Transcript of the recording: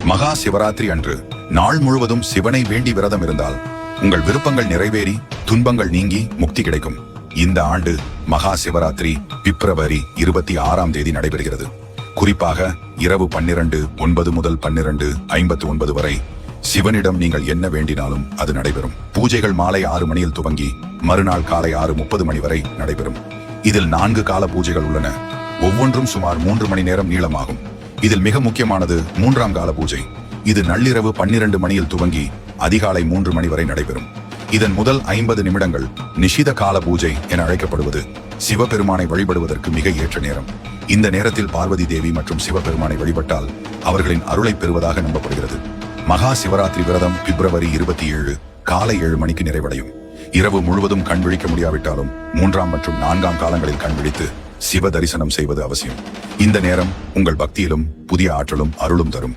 மகா சிவராத்திரி அன்று நாள் முழுவதும் சிவனை வேண்டி விரதம் இருந்தால் உங்கள் விருப்பங்கள் நிறைவேறி துன்பங்கள் நீங்கி முக்தி கிடைக்கும். இந்த ஆண்டு மகா சிவராத்திரி பிப்ரவரி 26ஆம் தேதி நடைபெறுகிறது. குறிப்பாக இரவு 12:09 முதல் 12:59 வரை சிவனிடம் நீங்கள் என்ன வேண்டினாலும் அது நடைபெறும். பூஜைகள் மாலை 6 மணியில் துவங்கி மறுநாள் காலை 6:30 மணி வரை நடைபெறும். இதில் 4 கால பூஜைகள் உள்ளன. ஒவ்வொன்றும் சுமார் 3 மணி நேரம் நீளமாகும். இதில் மிக முக்கியமானது 3ஆம் கால பூஜை. இது நள்ளிரவு 12 மணியில் துவங்கி அதிகாலை 3 மணி வரை நடைபெறும். இதன் முதல் 50 நிமிடங்கள் நிஷித கால பூஜை என அழைக்கப்படுவது சிவபெருமானை வழிபடுவதற்கு மிக ஏற்ற நேரம். இந்த நேரத்தில் பார்வதி தேவி மற்றும் சிவபெருமானை வழிபட்டால் அவர்களின் அருளை பெறுவதாக நம்பப்படுகிறது. மகா சிவராத்திரி விரதம் பிப்ரவரி 27 காலை 7 மணிக்கு நிறைவடையும். இரவு முழுவதும் கண் விழிக்க முடியாவிட்டாலும் 3ஆம் மற்றும் 4ஆம் காலங்களில் கண் விழித்து சிவ தரிசனம் செய்வது அவசியம். இந்த நேரம் உங்கள் பக்தியிலும் புதிய ஆற்றலும் அருளும் தரும்.